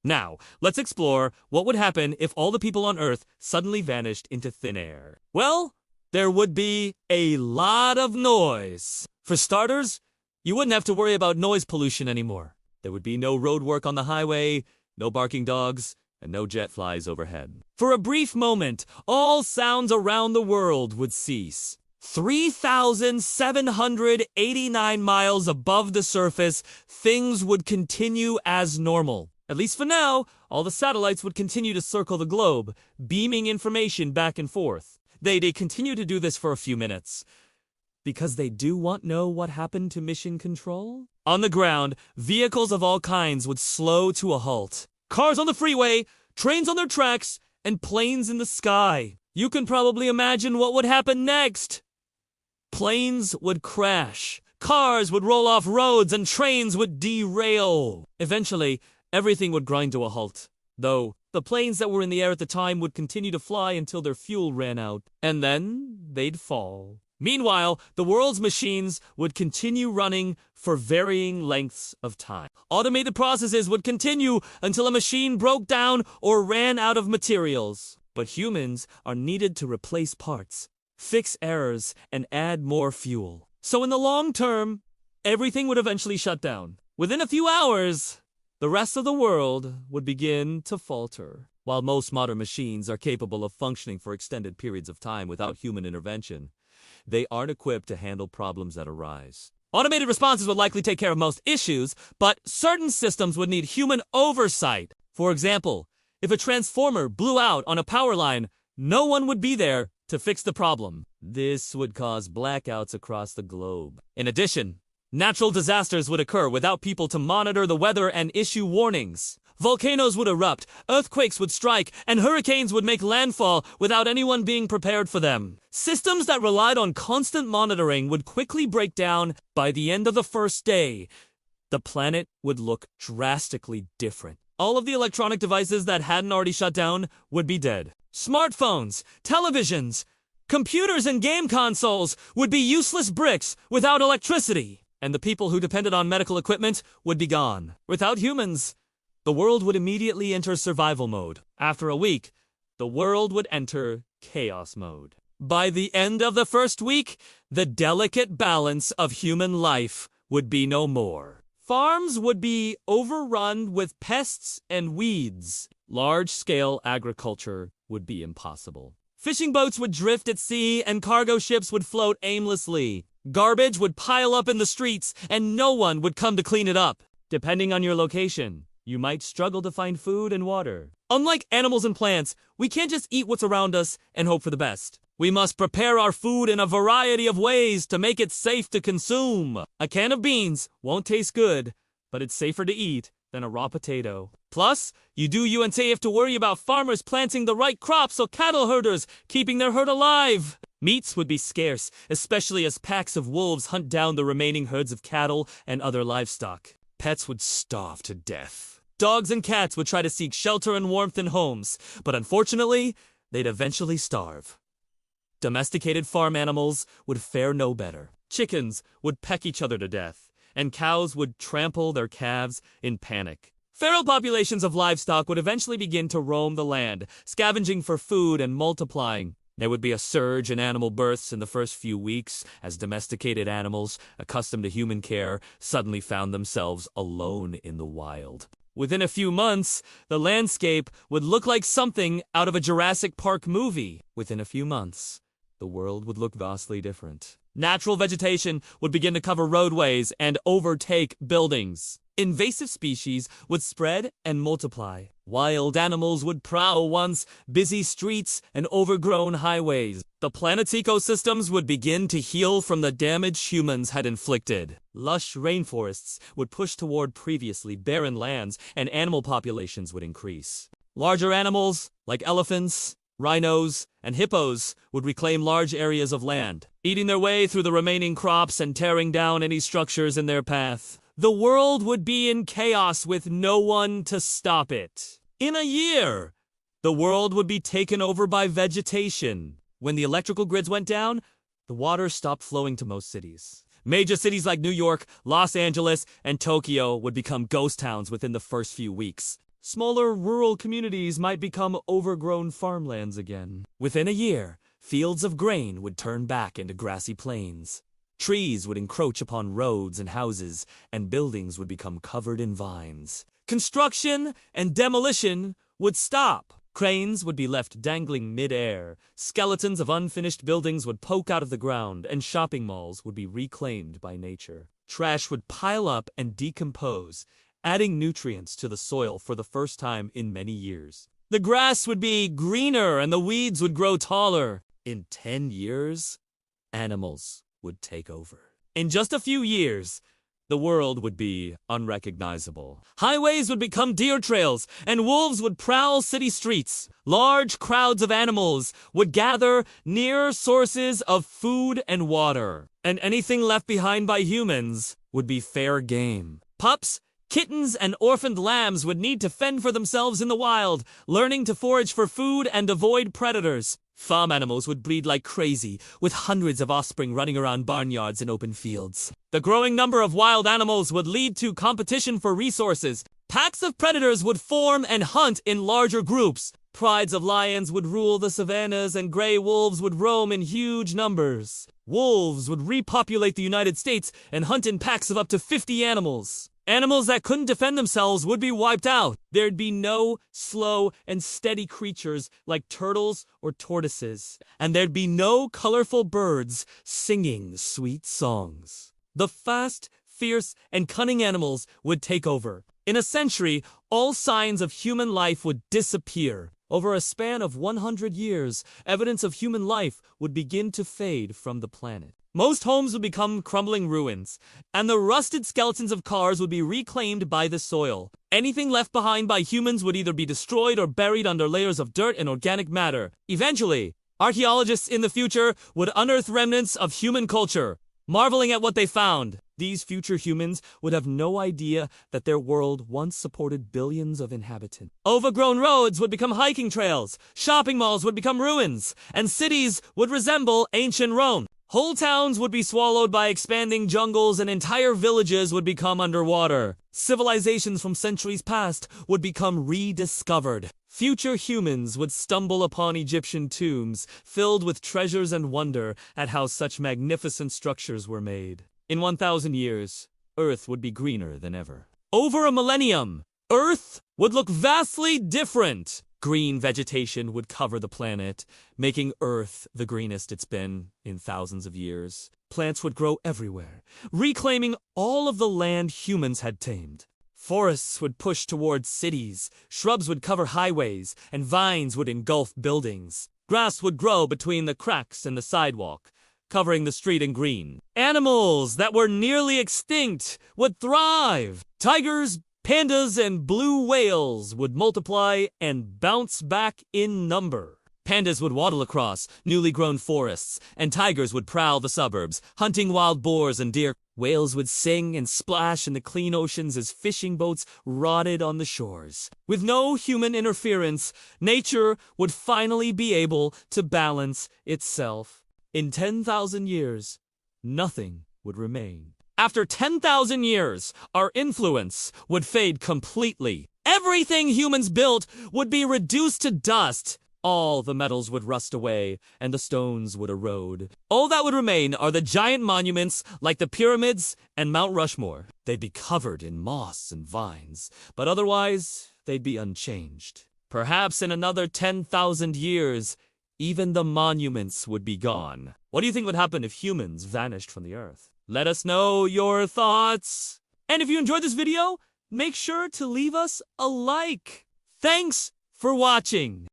Now, let's explore what would happen if all the people on Earth suddenly vanished into thin air. Well, there would be a lot of noise. For starters, you wouldn't have to worry about noise pollution anymore. There would be no road work on the highway, no barking dogs, and no jet flies overhead. For a brief moment, all sounds around the world would cease. 3,789 miles above the surface, things would continue as normal. At least for now, all the satellites would continue to circle the globe, beaming information back and forth. They'd continue to do this for a few minutes, because they do want to know what happened to mission control. On the ground, vehicles of all kinds would slow to a halt. Cars on the freeway, trains on their tracks, and planes in the sky. You can probably imagine what would happen next. Planes would crash, cars would roll off roads, and trains would derail. Eventually, everything would grind to a halt, though the planes that were in the air at the time would continue to fly until their fuel ran out, and then they'd fall. Meanwhile, the world's machines would continue running for varying lengths of time. Automated processes would continue until a machine broke down or ran out of materials. But humans are needed to replace parts, fix errors, and add more fuel. So in the long term, everything would eventually shut down. Within a few hours, the rest of the world would begin to falter. While most modern machines are capable of functioning for extended periods of time without human intervention, they aren't equipped to handle problems that arise. Automated responses would likely take care of most issues, but certain systems would need human oversight. For example, if a transformer blew out on a power line, no one would be there to fix the problem. This would cause blackouts across the globe. In addition, natural disasters would occur without people to monitor the weather and issue warnings. Volcanoes would erupt, earthquakes would strike, and hurricanes would make landfall without anyone being prepared for them. Systems that relied on constant monitoring would quickly break down. By the end of the first day, the planet would look drastically different. All of the electronic devices that hadn't already shut down would be dead. Smartphones, televisions, computers, and game consoles would be useless bricks without electricity. And the people who depended on medical equipment would be gone. Without humans, the world would immediately enter survival mode. After a week, the world would enter chaos mode. By the end of the first week, the delicate balance of human life would be no more. Farms would be overrun with pests and weeds. Large-scale agriculture would be impossible. Fishing boats would drift at sea and cargo ships would float aimlessly. Garbage would pile up in the streets and no one would come to clean it up. Depending on your location, you might struggle to find food and water. Unlike animals and plants, we can't just eat what's around us and hope for the best. We must prepare our food in a variety of ways to make it safe to consume. A can of beans won't taste good, but it's safer to eat than a raw potato. Plus, you and say have to worry about farmers planting the right crops or cattle herders keeping their herd alive. Meats would be scarce, especially as packs of wolves hunt down the remaining herds of cattle and other livestock. Pets would starve to death. Dogs and cats would try to seek shelter and warmth in homes, but unfortunately, they'd eventually starve. Domesticated farm animals would fare no better. Chickens would peck each other to death, and cows would trample their calves in panic. Feral populations of livestock would eventually begin to roam the land, scavenging for food and multiplying. There would be a surge in animal births in the first few weeks as domesticated animals, accustomed to human care, suddenly found themselves alone in the wild. Within a few months, the landscape would look like something out of a Jurassic Park movie. Within a few months, the world would look vastly different. Natural vegetation would begin to cover roadways and overtake buildings. Invasive species would spread and multiply. Wild animals would prowl once busy streets and overgrown highways. The planet's ecosystems would begin to heal from the damage humans had inflicted. Lush rainforests would push toward previously barren lands, and animal populations would increase. Larger animals, like elephants, rhinos, and hippos, would reclaim large areas of land, eating their way through the remaining crops and tearing down any structures in their path. The world would be in chaos with no one to stop it. In a year, the world would be taken over by vegetation. When the electrical grids went down, the water stopped flowing to most cities. Major cities like New York, Los Angeles, and Tokyo would become ghost towns within the first few weeks. Smaller rural communities might become overgrown farmlands again. Within a year, fields of grain would turn back into grassy plains. Trees would encroach upon roads and houses, and buildings would become covered in vines. Construction and demolition would stop. Cranes would be left dangling mid-air. Skeletons of unfinished buildings would poke out of the ground, and shopping malls would be reclaimed by nature. Trash would pile up and decompose, adding nutrients to the soil for the first time in many years. The grass would be greener and the weeds would grow taller. In 10 years, animals would take over. In just a few years, the world would be unrecognizable. Highways would become deer trails, and wolves would prowl city streets. Large crowds of animals would gather near sources of food and water, and anything left behind by humans would be fair game. Pups, kittens, and orphaned lambs would need to fend for themselves in the wild, learning to forage for food and avoid predators. Farm animals would breed like crazy, with hundreds of offspring running around barnyards and open fields. The growing number of wild animals would lead to competition for resources. Packs of predators would form and hunt in larger groups. Prides of lions would rule the savannas, and gray wolves would roam in huge numbers. Wolves would repopulate the United States and hunt in packs of up to 50 animals. Animals that couldn't defend themselves would be wiped out. There'd be no slow and steady creatures like turtles or tortoises. And there'd be no colorful birds singing sweet songs. The fast, fierce, and cunning animals would take over. In a century, all signs of human life would disappear. Over a span of 100 years, evidence of human life would begin to fade from the planet. Most homes would become crumbling ruins, and the rusted skeletons of cars would be reclaimed by the soil. Anything left behind by humans would either be destroyed or buried under layers of dirt and organic matter. Eventually, archaeologists in the future would unearth remnants of human culture, marveling at what they found. These future humans would have no idea that their world once supported billions of inhabitants. Overgrown roads would become hiking trails, shopping malls would become ruins, and cities would resemble ancient Rome. Whole towns would be swallowed by expanding jungles, and entire villages would become underwater. Civilizations from centuries past would become rediscovered. Future humans would stumble upon Egyptian tombs filled with treasures and wonder at how such magnificent structures were made. In 1,000 years, Earth would be greener than ever. Over a millennium, Earth would look vastly different. Green vegetation would cover the planet, making Earth the greenest it's been in thousands of years. Plants would grow everywhere, reclaiming all of the land humans had tamed. Forests would push towards cities, shrubs would cover highways, and vines would engulf buildings. Grass would grow between the cracks in the sidewalk, covering the street in green. Animals that were nearly extinct would thrive. Tigers, pandas, and blue whales would multiply and bounce back in number. Pandas would waddle across newly grown forests, and tigers would prowl the suburbs, hunting wild boars and deer. Whales would sing and splash in the clean oceans as fishing boats rotted on the shores. With no human interference, nature would finally be able to balance itself. In 10,000 years, nothing would remain. After 10,000 years, our influence would fade completely. Everything humans built would be reduced to dust. All the metals would rust away, and the stones would erode. All that would remain are the giant monuments like the pyramids and Mount Rushmore. They'd be covered in moss and vines, but otherwise, they'd be unchanged. Perhaps in another 10,000 years, even the monuments would be gone. What do you think would happen if humans vanished from the earth? Let us know your thoughts. And if you enjoyed this video, make sure to leave us a like. Thanks for watching.